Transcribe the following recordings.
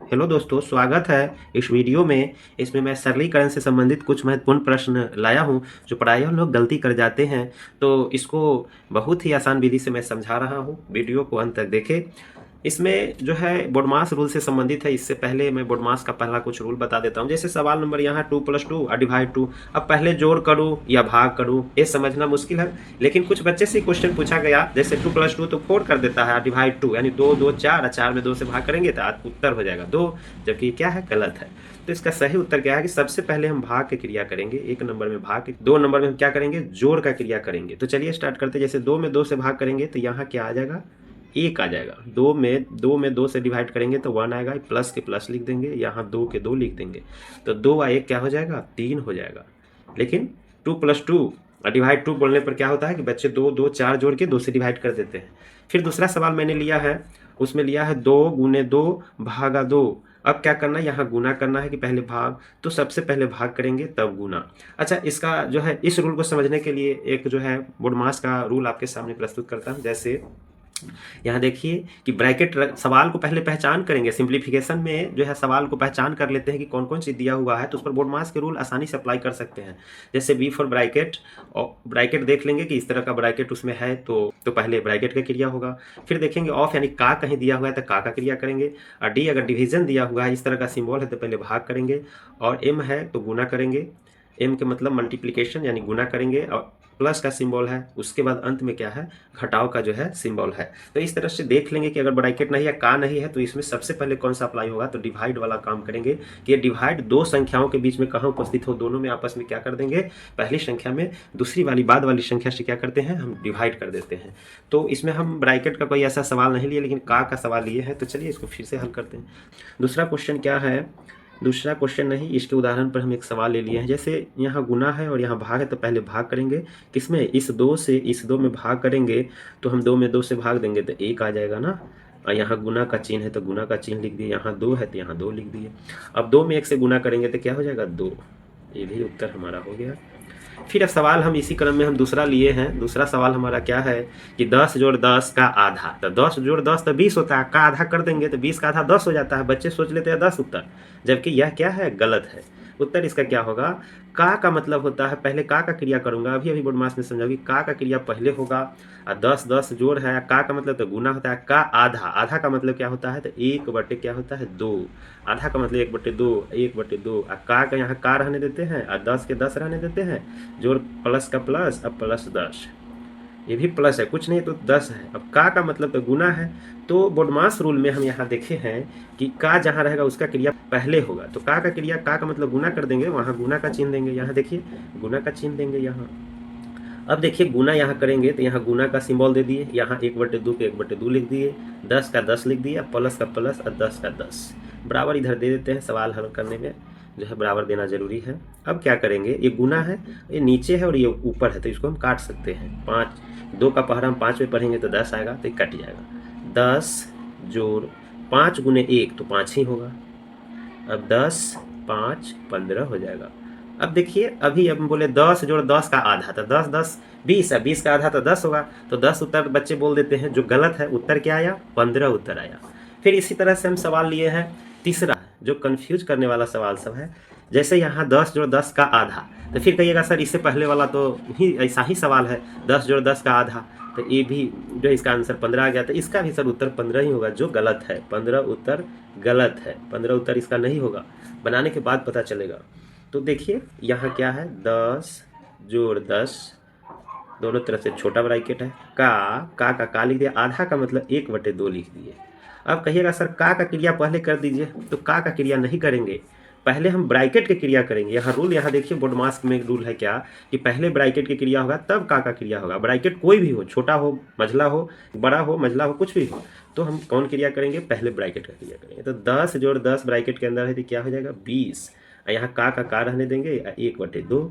Hello दोस्तों, स्वागत है इस वीडियो में। इसमें मैं सरलीकरण से संबंधित कुछ महत्वपूर्ण प्रश्न लाया हूं जो प्रायः लोग गलती कर जाते हैं। तो इसको बहुत ही आसान विधि से मैं समझा रहा हूं, वीडियो को अंत तक देखें। इसमें जो है बोडमास रूल से संबंधित है। इससे पहले मैं बोडमास का पहला कुछ रूल बता देता हूं। जैसे सवाल नंबर यहाँ 2+2 और डिवाइड 2। अब पहले जोड़ करूं या भाग करूं, ये समझना मुश्किल है, लेकिन कुछ बच्चे से क्वेश्चन पूछा गया जैसे 2+2 तो 4 कर देता है, डिवाइड 2 यानी 2 2 4 और 4 में 2 से भाग करेंगे तो उत्तर हो जाएगा 2, जबकि क्या है, गलत है। तो इसका सही उत्तर क्या है कि सबसे पहले हम भाग की क्रिया करेंगे। 1 नंबर में भाग, 2 नंबर में हम क्या करेंगे, जोड़ का क्रिया करेंगे। तो चलिए स्टार्ट करते हैं। जैसे 2 में 2 से भाग करेंगे तो यहाँ क्या आ जाएगा, 1 आ जाएगा। 2 से डिवाइड करेंगे तो 1 आएगा, प्लस के प्लस लिख देंगे, यहाँ 2 के 2 लिख देंगे, तो 2 और 1 क्या हो जाएगा, 3 हो जाएगा। लेकिन 2+2 और डिवाइड 2 बोलने पर क्या होता है कि बच्चे 2 2 4 जोड़ के 2 से डिवाइड कर देते हैं। फिर दूसरा सवाल मैंने लिया है, उसमें लिया है 2 गुने 2 भागा 2। अब क्या करना है, यहाँ गुना करना है कि पहले भाग, तो सबसे पहले भाग करेंगे तब गुना। अच्छा, इसका जो है इस रूल को समझने के लिए एक जो है बोडमास का रूल आपके सामने प्रस्तुत करता हूँ। जैसे यहाँ देखिए कि ब्रैकेट सवाल को पहले पहचान करेंगे। सिंप्लीफिकेशन में जो है सवाल को पहचान कर लेते हैं कि कौन कौन चीज़ दिया हुआ है, तो उस पर बोडमास के रूल आसानी से अप्लाई कर सकते हैं। जैसे बी फॉर ब्रैकेट, और ब्रैकेट देख लेंगे कि इस तरह का ब्रैकेट उसमें है तो पहले ब्रैकेट का क्रिया होगा। फिर देखेंगे ऑफ यानी का कहीं दिया हुआ है तो का क्रिया करेंगे। और डी अगर डिवीजन दिया हुआ है, इस तरह का सिंबल है, तो पहले भाग करेंगे। और एम है तो गुना करेंगे। एम के मतलब मल्टीप्लिकेशन यानी गुना करेंगे, और प्लस का सिंबल है, उसके बाद अंत में क्या है, घटाव का जो है सिंबल है। तो इस तरह से देख लेंगे कि अगर ब्रैकेट नहीं है, का नहीं है, तो इसमें सबसे पहले कौन सा अप्लाई होगा, तो डिवाइड वाला काम करेंगे कि ये डिवाइड दो संख्याओं के बीच में कहाँ उपस्थित हो, दोनों में आपस में क्या कर देंगे, पहली संख्या में दूसरी वाली बाद वाली संख्या से क्या करते हैं, हम डिवाइड कर देते हैं। तो इसमें हम ब्रैकेट का कोई ऐसा सवाल नहीं लिए, लेकिन का सवाल लिए हैं। तो चलिए इसको फिर से हल करते हैं। दूसरा क्वेश्चन क्या है, दूसरा क्वेश्चन नहीं, इसके उदाहरण पर हम एक सवाल ले लिए हैं। जैसे यहाँ गुना है और यहाँ भाग है, तो पहले भाग करेंगे किसमें, इस 2 से इस 2 में भाग करेंगे, तो हम 2 में 2 से भाग देंगे तो 1 आ जाएगा ना। और यहाँ गुना का चिन्ह है तो गुना का चिन्ह लिख दिए, यहाँ 2 है तो यहाँ 2 लिख दिए। अब 2 में 1 से गुना करेंगे तो क्या हो जाएगा, 2। ये भी उत्तर हमारा हो गया। फिर अब सवाल हम इसी क्रम में हम दूसरा लिए हैं। दूसरा सवाल हमारा क्या है कि 10 जोड़ 10 का आधा, तो 10 जोड़ 10 तो 20 होता है, का आधा कर देंगे तो 20 का आधा 10 हो जाता है। बच्चे सोच लेते हैं 10 उत्तर, जबकि यह क्या है, गलत है। उत्तर इसका क्या होगा, का मतलब होता है, पहले का क्रिया करूंगा, अभी बोडमास में समझाओगी, का क्रिया पहले होगा। और 10 10 जोड़ है, का मतलब तो गुना होता है। का आधा, आधा का मतलब क्या होता है, तो 1 क्या होता है, 2। आधा का मतलब 1/2, 1/2। और का यहाँ का रहने देते हैं और 10 के 10 रहने देते हैं, जोड़ प्लस का प्लस, अब प्लस 10, ये भी प्लस है, कुछ नहीं तो 10 है। अब का मतलब तो गुना है। तो बोडमास रूल में हम यहाँ देखे हैं कि का जहाँ रहेगा उसका क्रिया पहले होगा। तो का क्रिया, का मतलब गुना कर देंगे, वहाँ गुना का चिन्ह देंगे। यहाँ देखिए गुना का चिन्ह देंगे यहाँ। अब देखिए गुना यहाँ करेंगे तो यहाँ गुना का सिंबल दे दिए, यहाँ 1/2 पे 1/2 लिख दिए, 10 का 10 लिख दिया, प्लस का प्लस और 10 का 10 बराबर इधर दे देते हैं। सवाल हल करने में जो है बराबर देना जरूरी है। अब क्या करेंगे, ये गुना है, ये नीचे है और ये ऊपर है, तो इसको हम काट सकते हैं। 5 2 का पहरा हम 5 में पढ़ेंगे तो 10 आएगा, तो कट जाएगा। 10 जोड़ 5 गुने 1 तो 5 ही होगा। अब 10 5 15 हो जाएगा। अब देखिए अभी हम बोले 10 जोड़ 10 का आधा, तो 10 10 20 है, 20 का आधा तो 10 होगा, तो 10 उत्तर बच्चे बोल देते हैं, जो गलत है। उत्तर क्या आया, 15 उत्तर आया। फिर इसी तरह से हम सवाल लिए हैं तीसरा, जो कंफ्यूज करने वाला सवाल सब है। जैसे यहाँ 10 जोड़ 10 का आधा, तो फिर कहिएगा सर इससे पहले वाला तो ही ऐसा ही सवाल है, 10 जोड़ 10 का आधा, तो ये भी जो इसका आंसर 15 आ गया, तो इसका भी सर उत्तर 15 ही होगा, जो गलत है। 15 उत्तर गलत है, 15 उत्तर इसका नहीं होगा, बनाने के बाद पता चलेगा। तो देखिए यहाँ क्या है, 10 जोड़ 10, दोनों तरफ से छोटा ब्रैकेट है, का लिख दिया, आधा का मतलब 1/2 लिख दिए। अब कहिएगा सर का क्रिया पहले कर दीजिए, तो का क्रिया नहीं करेंगे, पहले हम ब्रैकेट की क्रिया करेंगे। यहाँ रूल, यहाँ देखिए बोडमास में रूल है क्या, कि पहले ब्रैकेट की क्रिया होगा तब का क्रिया होगा। ब्रैकेट कोई भी हो, छोटा हो, मझला हो, बड़ा हो, मझला हो, कुछ भी हो, तो हम कौन क्रिया करेंगे, पहले ब्रैकेट का क्रिया करेंगे। तो 10 जोड़ 10 ब्रैकेट के अंदर है तो क्या हो जाएगा, 20। यहाँ का रहने देंगे, 1/2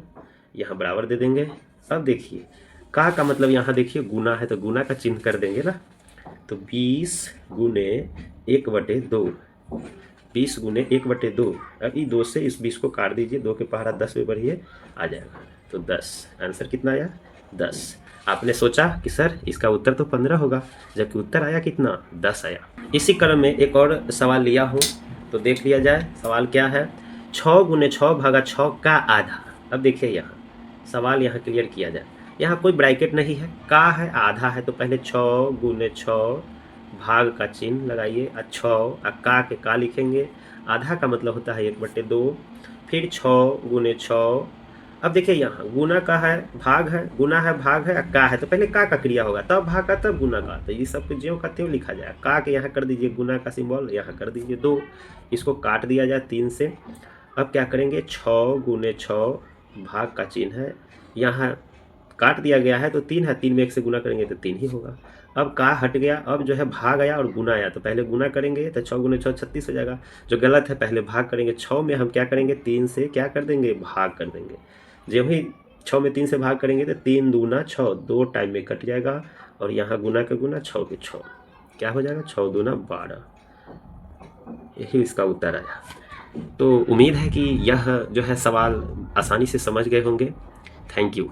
यहाँ बराबर दे देंगे। अब देखिए का मतलब यहाँ देखिए गुना है, तो गुना का चिन्ह कर देंगे ना, तो 20 गुने 1/2, 20 गुने 1/2। अब ये 2 से इस 20 को काट दीजिए, 2 के पहाड़ा 10 में बढ़िए आ जाएगा, तो 10। आंसर कितना आया, 10। आपने सोचा कि सर इसका उत्तर तो 15 होगा, जबकि उत्तर आया कितना, 10 आया। इसी क्रम में एक और सवाल लिया हूँ। तो देख लिया जाए सवाल क्या है। 6 गुने 6 भागा 6 का आधा। अब देखिए यहाँ सवाल यहाँ क्लियर किया जाए। यहाँ कोई ब्रैकेट नहीं है, का है आधा है, तो पहले 6 गुने 6 भाग का चिन्ह लगाइए और 6 और का के का लिखेंगे। आधा का मतलब होता है 1/2। फिर 6 गुने 6। अब देखिए यहाँ गुना का है, भाग है, गुना है, भाग है और का है, तो पहले का क्रिया होगा, तब भाग का, तब गुना का। तो ये सब ज्यों का त्यों लिखा जाए। का के यहाँ कर दीजिए गुना का सिंबल, यहाँ कर दीजिए 2। इसको काट दिया जाए 3 से। अब क्या करेंगे, 6 गुने 6 भाग का चिन्ह है, यहाँ काट दिया गया है तो 3 है, 3 में 1 से गुना करेंगे तो 3 ही होगा। अब का हट गया, अब जो है भाग आया और गुना आया, तो पहले गुना करेंगे तो 6 गुने 6 36 हो जाएगा। जो गलत है पहले भाग करेंगे। 6 में हम क्या करेंगे, 3 से क्या कर देंगे, भाग कर देंगे। जब ही 6 में 3 से भाग करेंगे तो 3 दूना 6, 2 टाइम में कट जाएगा और यहाँ गुना के गुना 6 के 6 क्या हो जाएगा, 6 दूना 12। यही इसका उत्तर आया। तो उम्मीद है कि यह जो है सवाल आसानी से समझ गए होंगे। Thank you.